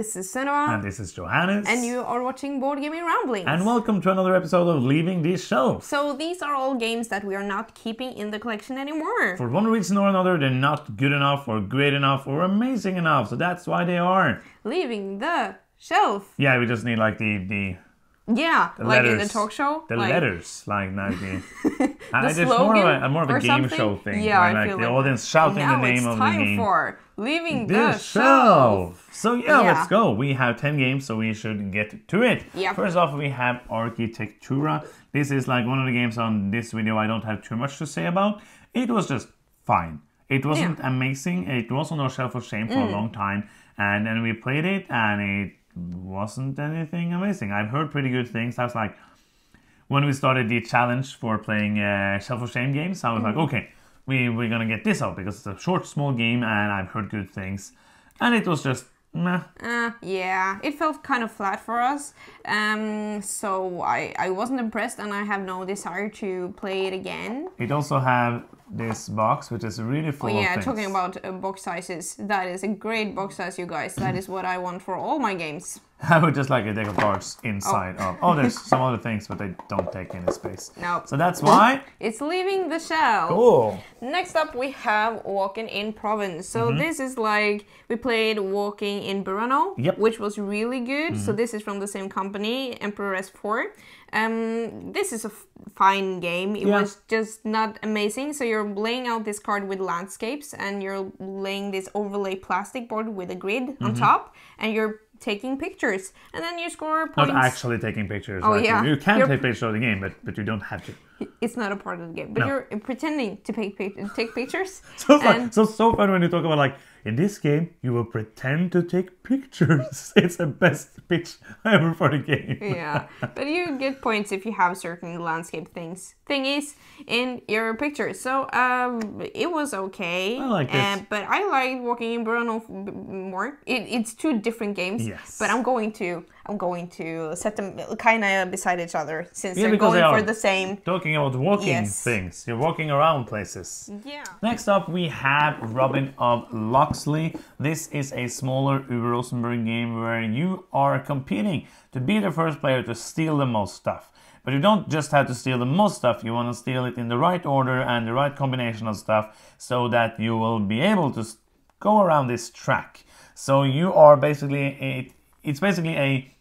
this is Sunniva. And this is Johannes. And you are watching Board Gaming Ramblings. And welcome to another episode of Leaving the Shelf. So these are all games that we are not keeping in the collection anymore. For one reason or another, they're not good enough or great enough or amazing enough. So that's why they are leaving the shelf. Yeah, we just need like the like letters, in the talk show. The letters, like the it's more of a game show thing. Yeah, like the audience shouting the name of the game. Now it's time for Leaving the Shelf. So let's go. We have 10 games, so we should get to it. Yep. First off, we have Architectura. This is like one of the games on this video I don't have too much to say about. It was just fine. It wasn't amazing. It was on our shelf of shame for a long time. And then we played it, and it wasn't anything amazing. I've heard pretty good things. I was like, when we started the challenge for playing Shelf of Shame games, I was like, okay, we're gonna get this out because it's a short, small game, and I've heard good things. And it was just meh. Yeah, it felt kind of flat for us. So I wasn't impressed, and I have no desire to play it again. It also have this box, which is really full of things. Talking about box sizes, that is a great box size, you guys. That is what I want for all my games. I would just like a deck of cards inside of. Oh, there's some other things, but they don't take any space. Nope. So that's why it's leaving the shelf. Cool. Next up, we have Walking in Province. So this is like we played Walking in Burano, which was really good. So this is from the same company, Emperoress 4. This is a fine game. It was just not amazing. So you're laying out this card with landscapes, and you're laying this overlay plastic board with a grid on top, and you're taking pictures, and then you score points. Not actually taking pictures. Oh, like yeah. You can take pictures of the game, but you don't have to. It's not a part of the game, but you're pretending to take pictures. So fun when you talk about like, in this game, you will pretend to take pictures. It's the best pitch ever for the game. Yeah, but you get points if you have certain landscape thingies in your pictures. So it was okay. I like this. But I liked Walking in Burano more. It's two different games. Yes. But I'm going to set them kind of beside each other since they're going for the same. Talking about walking things, you're walking around places. Yeah. Next up, we have Robin of Loxley. This is a smaller Uwe Rosenberg game where you are competing to be the first player to steal the most stuff. But you don't just have to steal the most stuff, you want to steal it in the right order and the right combination of stuff so that you will be able to go around this track. So you are basically, it's basically a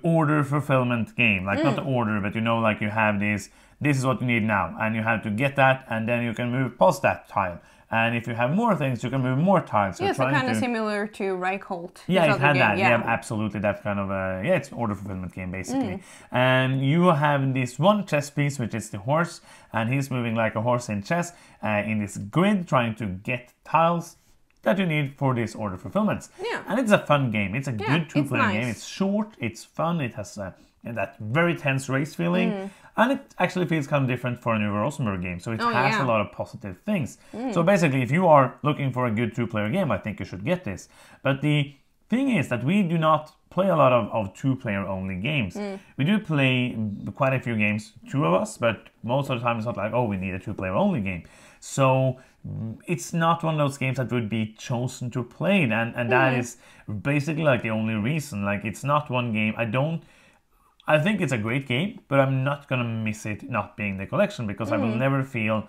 order fulfillment game. Like not the order, but you know, like you have this is what you need now, and you have to get that, and then you can move past that tile. And if you have more things, you can move more tiles. Yeah, so kind of similar to Reichholt. Yeah, it had that. Yeah, absolutely. That kind of it's an order fulfillment game basically. And you have this one chess piece, which is the horse, and he's moving like a horse in chess in this grid, trying to get tiles that you need for these order fulfillments. Yeah. And it's a fun game. It's a good two-player game. It's short, it's fun, it has that very tense race feeling. And it actually feels kind of different for an Uwe Rosenberg game. So it has a lot of positive things. So basically, if you are looking for a good two-player game, I think you should get this. But the thing is that we do not play a lot of two-player only games. We do play quite a few games, two of us, but most of the time it's not like, oh, we need a two-player only game. So it's not one of those games that would be chosen to play, and that is basically like the only reason. Like, it's not one game. I think it's a great game, but I'm not gonna miss it not being the collection, because I will never feel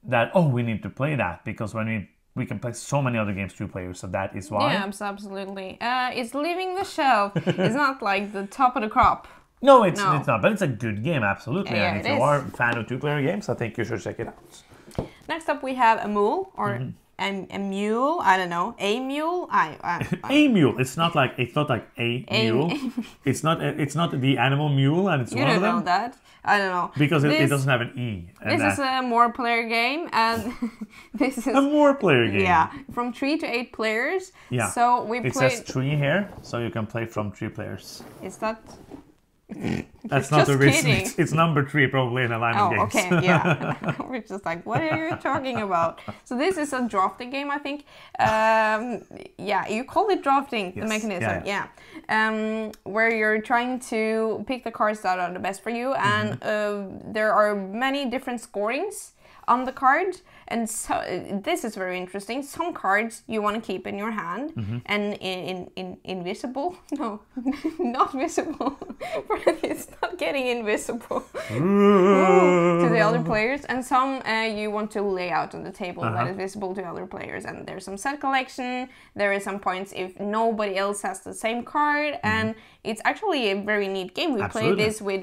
that, oh, we need to play that, because when we can play so many other games two players, so that is why. Yeah, absolutely. It's leaving the shelf. It's not like the top of the crop. No, it's not, but it's a good game, absolutely. Yeah, and if you are a fan of two-player games, I think you should check it out. Next up, we have a mule, or a mule. I don't know, a mule. A mule. It's not like a mule. It's not the animal mule, and it's one of them. You don't know that. I don't know. Because it doesn't have an E. This is a more-player game, and this is a more-player game. Yeah, from 3 to 8 players. Yeah. So it says 3 here, so you can play from 3 players. Is that? That's not the reason. It's number 3 probably in a line of games. Oh, okay, yeah. We're just like, what are you talking about? So this is a drafting game, I think. Yeah, you call it drafting, the mechanism. Yeah. Where you're trying to pick the cards that are the best for you, and there are many different scorings on the card, And so this is very interesting. Some cards you want to keep in your hand and invisible. No, not visible. It's not getting invisible to the other players. And some you want to lay out on the table that is visible to other players. And there's some set collection. There is some points if nobody else has the same card. And it's actually a very neat game. We played this with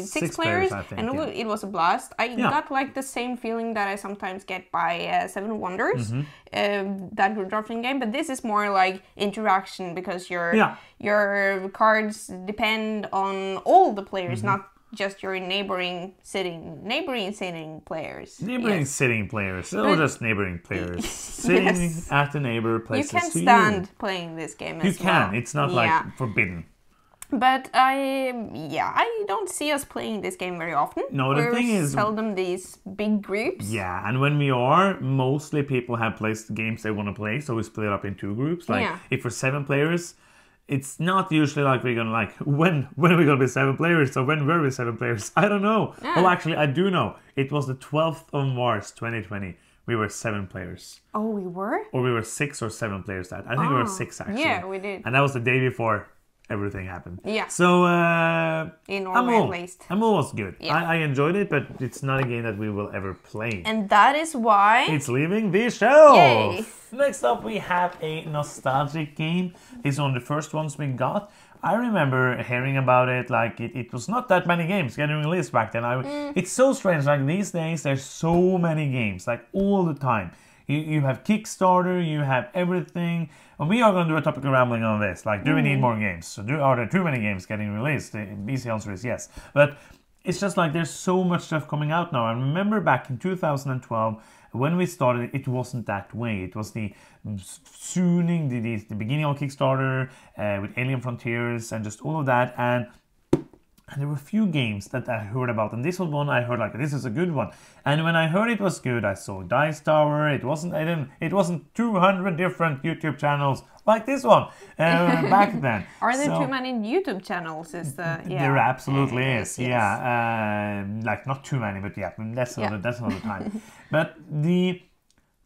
six players, I think, and it was a blast. I got like the same feeling that I sometimes get by Seven Wonders, that group drafting game. But this is more like interaction because your cards depend on all the players, not just your neighboring sitting players. Sitting players, or just neighboring players. Sitting at the neighbor places. You can stand playing this game as well. It's not like forbidden. But I don't see us playing this game very often. No, the thing is, seldom these big groups. Yeah, and when we are, mostly people have placed games they want to play, so we split up in 2 groups. Like if we're 7 players, it's not usually like we're gonna like when are we gonna be 7 players? So when were we 7 players? I don't know. Yeah. Well, actually, I do know. It was the 12th of March, 2020. We were 7 players. Oh, we were? Or we were 6 or 7 players. I think we were 6 actually. Yeah, we did. And that was the day before everything happened. Yeah. So, in Norway at least. Amul was good. Yeah. I enjoyed it, but it's not a game that we will ever play. And that is why it's leaving the shelf. Yay. Next up, we have a nostalgic game. It's one of the first ones we got. I remember hearing about it, like it was not that many games getting released back then. It's so strange, like these days there's so many games, like all the time. You have Kickstarter, you have everything. And we are going to do a topical rambling on this. Like, do we need more games? So are there too many games getting released? The easy answer is yes. But it's just like there's so much stuff coming out now. I remember back in 2012, when we started, it wasn't that way. It was the beginning of Kickstarter with Alien Frontiers and just all of that. And there were a few games that I heard about, and this was one I heard like this is a good one. And when I heard it was good, I saw Dice Tower. It wasn't 200 different YouTube channels like this one back then. Are there too many YouTube channels? There absolutely is. Yes. Yeah, like not too many, but that's another time. But the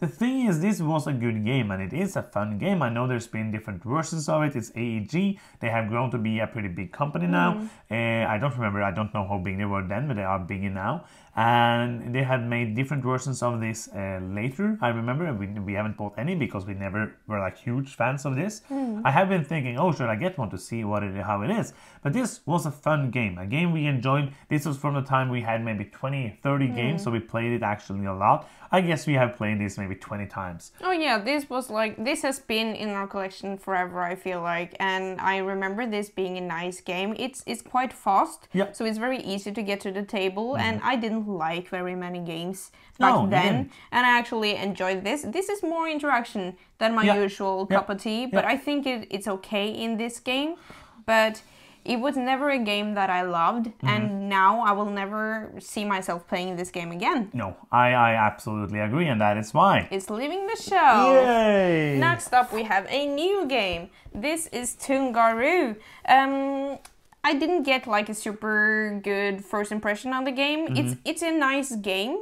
thing is, this was a good game, and it is a fun game. I know there's been different versions of it. It's AEG. They have grown to be a pretty big company now. I don't know how big they were then, but they are bigger now. And they had made different versions of this later. I remember we haven't bought any because we never were like huge fans of this. I have been thinking, oh, should I get one to see how it is? But this was a fun game, a game we enjoyed. This was from the time we had maybe 20, 30 games, so we played it actually a lot. I guess we have played this maybe 20 times. Oh yeah, this has been in our collection forever, I feel like. And I remember this being a nice game. It's quite fast, so it's very easy to get to the table. And I didn't like very many games back then, and I actually enjoyed this. This is more interaction than my usual cup of tea, but I think it's okay in this game. But it was never a game that I loved, and now I will never see myself playing this game again. No, I absolutely agree, and that is why it's leaving the shelf. Yay! Next up, we have a new game. This is Togoro. I didn't get like a super good first impression on the game. It's a nice game,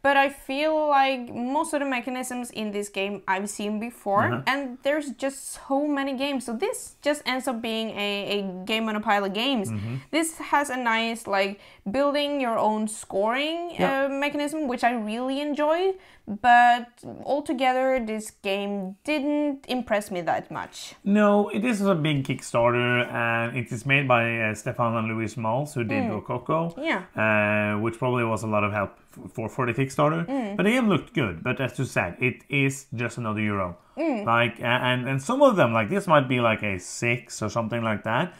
but I feel like most of the mechanisms in this game I've seen before, and there's just so many games. So this just ends up being a game on a pile of games. This has a nice like building your own scoring mechanism, which I really enjoy. But altogether, this game didn't impress me that much. No, this is a big Kickstarter, and it is made by Stefan and Louis Malz, who did Rococo, which probably was a lot of help for the Kickstarter. But the game looked good, but as you said, it is just another Euro. Like and some of them, like this might be like a 6 or something like that.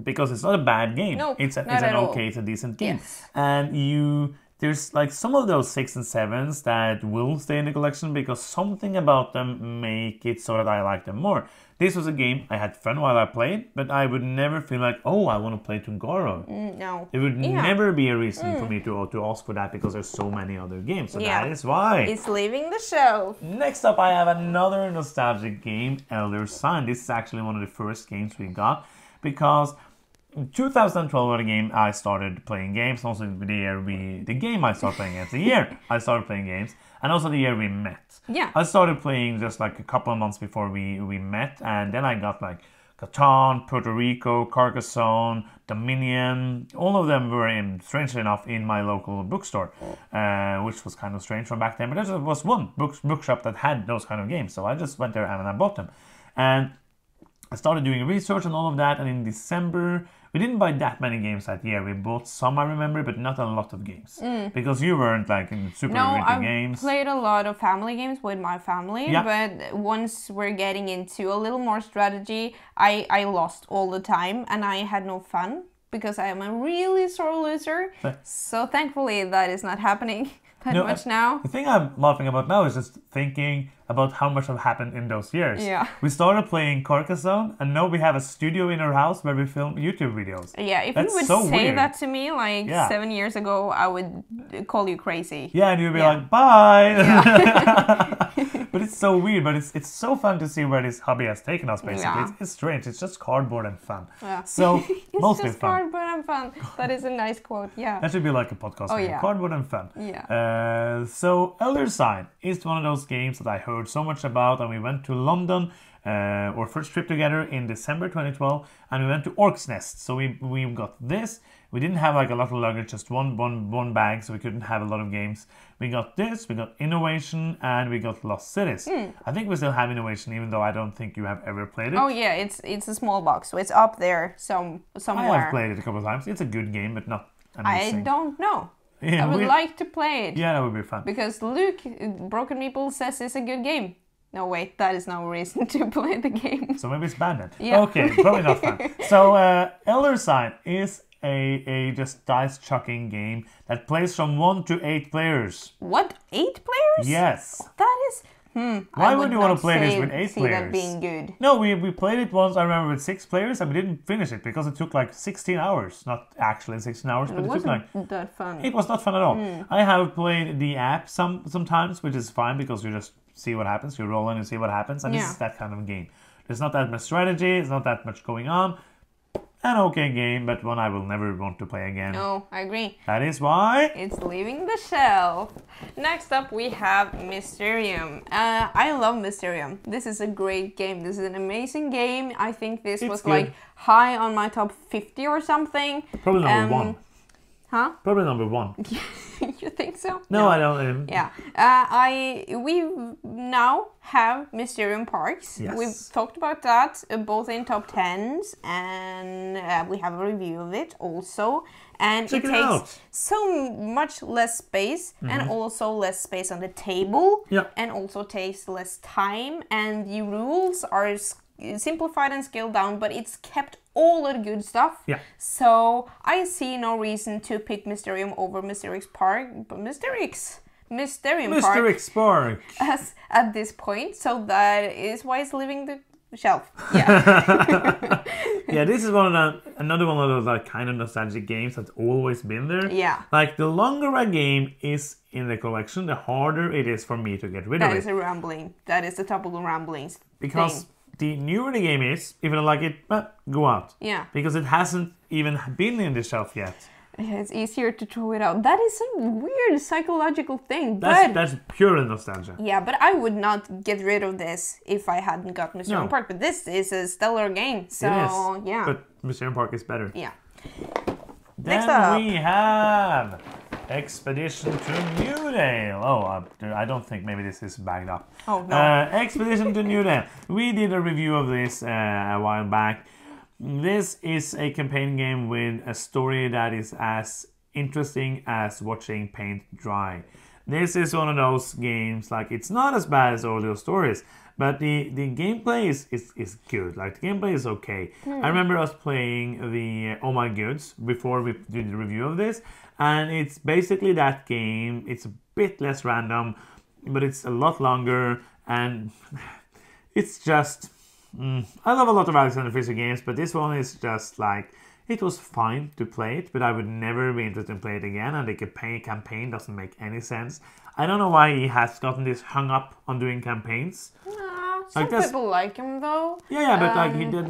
Because it's not a bad game. Nope, it's a decent game. And there's like some of those 6 and 7s that will stay in the collection because something about them make it so that I like them more. This was a game I had fun while I played, but I would never feel like, oh, I want to play Togoro. No. It would never be a reason for me to ask for that because there's so many other games. So that is why. It's leaving the shelf. Next up, I have another nostalgic game, Elder Sign. This is actually one of the first games we got because 2012 was the game I started playing games. Also the year the game I started playing games. The year I started playing games. And also the year we met. Yeah. I started playing just like a couple of months before we met. And then I got like Catan, Puerto Rico, Carcassonne, Dominion. All of them were, strangely enough, in my local bookstore. Which was kind of strange from back then. But there was one bookshop that had those kind of games. So I just went there and I bought them. And I started doing research and all of that. And in December... We didn't buy that many games that year. We bought some, I remember, but not a lot of games. Because you weren't like super into games. No, I played a lot of family games with my family. Yeah. But once we're getting into a little more strategy, I lost all the time and I had no fun because I am a really sore loser. So thankfully that is not happening that much now. The thing I'm laughing about now is just thinking about how much have happened in those years. Yeah. We started playing Carcassonne and now we have a studio in our house where we film YouTube videos. Yeah, if you would say that to me like 7 years ago, I would call you crazy. Yeah, and you'd be like, bye! Yeah. But it's so weird, but it's so fun to see where this hobby has taken us, basically. Yeah. It's strange, it's just cardboard and fun. Yeah. So, mostly just fun. Cardboard and fun. That is a nice quote, yeah. That should be like a podcast. Oh, yeah. Cardboard and fun. Yeah. So, Elder Sign is one of those games that I heard so much about, and we went to London, our first trip together in December 2012, and we went to Orc's Nest. So we got this. We didn't have like a lot of luggage, just one bag, so we couldn't have a lot of games. We got this, we got Innovation, and we got Lost Cities. I think we still have Innovation, even though I don't think you have ever played it. Oh yeah, it's a small box, so it's up there somewhere. I have played it a couple of times. It's a good game, but not amazing. I don't know. Yeah, I would like to play it. Yeah, that would be fun. Because Luke, Broken Meeple, says it's a good game. No, wait, that is no reason to play the game. So maybe it's bad then. Yeah. Okay, probably not fun. So, Elder Sign is a just dice chucking game that plays from 1 to 8 players. What? 8 players? Yes. That is... Why would you want to play this with 8 players? That being good. No, we played it once, I remember, with 6 players, and we didn't finish it because it took like 16 hours. Not actually 16 hours, but it took like... that fun. It was not fun at all. I have played the app sometimes, which is fine because you just see what happens. You roll in and see what happens, and this is that kind of game. There's not that much strategy, there's not that much going on. An okay game, but one I will never want to play again. No, I agree. That is why... It's leaving the shelf. Next up we have Mysterium. I love Mysterium. This is a great game. This is an amazing game. I think this was good. Like high on my top 50 or something. Probably number 1. Huh? Probably number 1. You think so? No, I don't. Yeah. We now have Mysterium Parks. Yes. We've talked about that both in top 10s and we have a review of it also. And it takes so much less space and also less space on the table. Yeah. And also takes less time, and the rules are simplified and scaled down, but it's kept all of the good stuff. Yeah. So I see no reason to pick Mysterium over Mysterium Park as at this point. So that is why it's leaving the shelf. Yeah. Yeah, this is another one of those like kind of nostalgic games that's always been there. Yeah. Like the longer a game is in the collection, the harder it is for me to get rid of it. That is a rambling. That is the topical ramblings. Because the newer the game is, if you don't like it, go out. Yeah. Because it hasn't even been in the shelf yet. Yeah, it's easier to throw it out. That is a weird psychological thing. That's pure nostalgia. Yeah, but I would not get rid of this if I hadn't got Mysterium Park. But this is a stellar game. So, it is. Yeah. But Mysterium Park is better. Yeah. Then we have Expedition to Newdale. Oh, I don't think maybe this is bagged up. Oh, no. Expedition to Newdale. We did a review of this a while back. This is a campaign game with a story that is as interesting as watching paint dry. This is one of those games, like, it's not as bad as all those stories, but the gameplay is good. Like, the gameplay is okay. I remember us playing the Oh My Goods before we did the review of this, and it's basically that game. It's a bit less random, but it's a lot longer, and it's just... I love a lot of Alexander Fisher games, but this one is just like, it was fine to play it, but I would never be interested in playing it again, and the campaign doesn't make any sense. I don't know why he has gotten this hung up on doing campaigns. Some people like him though. Yeah, but like he did,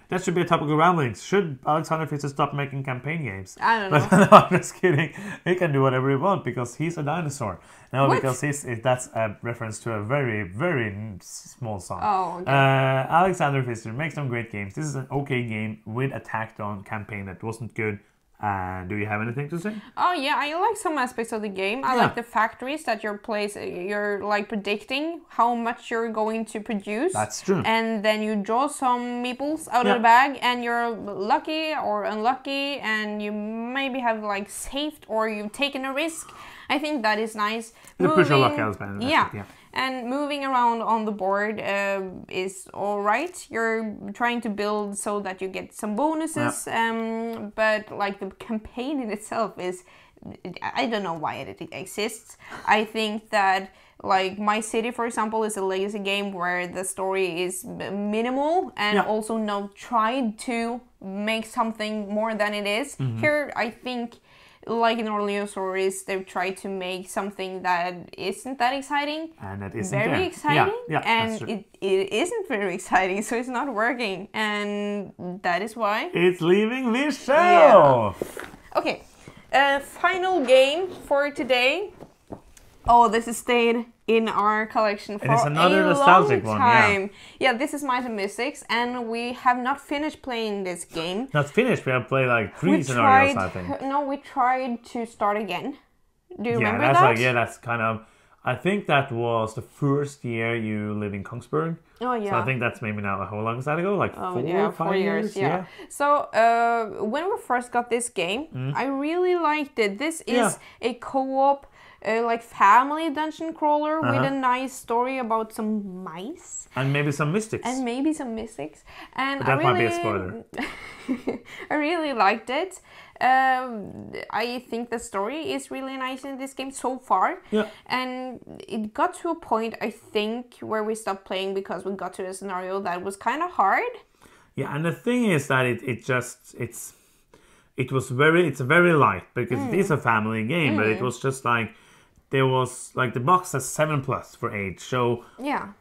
that should be a topic of ramblings. Should Alexander Fischer stop making campaign games? I don't know. But no, I'm just kidding. He can do whatever he wants because he's a dinosaur. No, what? Because that's a reference to a very, very small song. Oh, okay. Alexander Fischer makes some great games. This is an okay game with a tacked-on campaign that wasn't good. Do you have anything to say? Oh yeah, I like some aspects of the game. I like the factories that you're like predicting how much you're going to produce. That's true. And then you draw some meeples out of the bag and you're lucky or unlucky and you maybe have like saved or you've taken a risk. I think that is nice. The push of luck element. Yeah. And moving around on the board is all right. You're trying to build so that you get some bonuses, but like the campaign in itself is, I don't know why it exists. I think that like My City, for example, is a legacy game where the story is minimal and also not tried to make something more than it is. Here, I think, like in Orleans Stories, they've tried to make something that isn't that exciting. And that isn't very exciting. Yeah, and it isn't very exciting, so it's not working. And that is why it's leaving the shelf. Yeah. Okay, final game for today. Oh, this has stayed in our collection for a long time. Yeah, this is Might and Mystics, and we have not finished playing this game. Not finished? We have played like 3 scenarios, I think. No, we tried to start again. Do you remember that? That's kind of... I think that was the first year you lived in Kongsberg. Oh, yeah. So I think that's maybe now, how long is that ago? Like 4 years? Yeah. So when we first got this game, I really liked it. This is a co-op like family dungeon crawler with a nice story about some mice. And maybe some mystics. And but that might be a spoiler. I really liked it. I think the story is really nice in this game so far. Yeah. And it got to a point, I think, where we stopped playing because we got to a scenario that was kind of hard. Yeah, and the thing is that it's very light because it is a family game, but it was just like, there was like the box has 7+ for age, so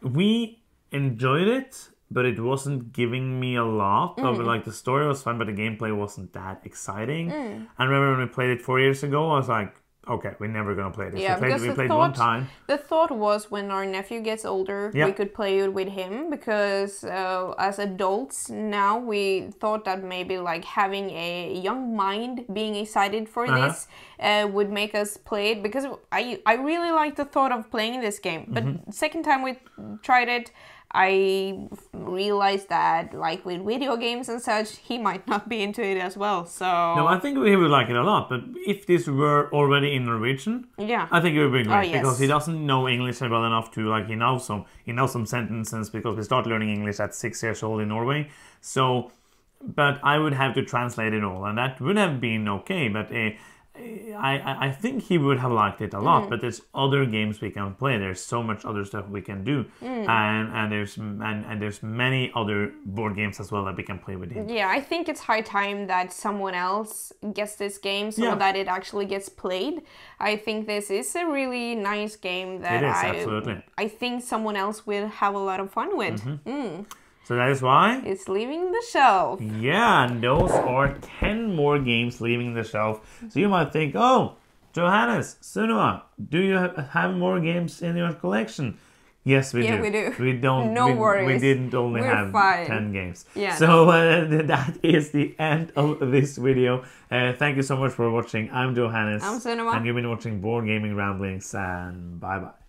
we enjoyed it, but it wasn't giving me a lot of like the story was fun, but the gameplay wasn't that exciting. I remember when we played it 4 years ago, I was like, okay, we're never gonna play this. Yeah, we played one time. The thought was when our nephew gets older, we could play it with him because as adults now, we thought that maybe like having a young mind being excited for this would make us play it because I really like the thought of playing this game. But second time we tried it, I realized that, like with video games and such, he might not be into it as well. So no, I think he would like it a lot. But if this were already in Norwegian, I think it would be great because he doesn't know English well enough to like he knows some sentences because we start learning English at 6 years old in Norway. So, but I would have to translate it all, and that would have been okay. But I think he would have liked it a lot, but there's other games we can play. There's so much other stuff we can do, and there's many other board games as well that we can play with him. Yeah, I think it's high time that someone else gets this game so that it actually gets played. I think this is a really nice game that I think someone else will have a lot of fun with. So that is why it's leaving the shelf. Yeah, and those are 10 more games leaving the shelf. So you might think, oh, Johannes, Sunniva, do you have more games in your collection? Yes, we do. Yeah, we do. We don't. No worries. We didn't only have fine. 10 games. Yeah. So that is the end of this video. Thank you so much for watching. I'm Johannes. I'm Sunniva. And you've been watching Board Gaming Ramblings. And bye bye.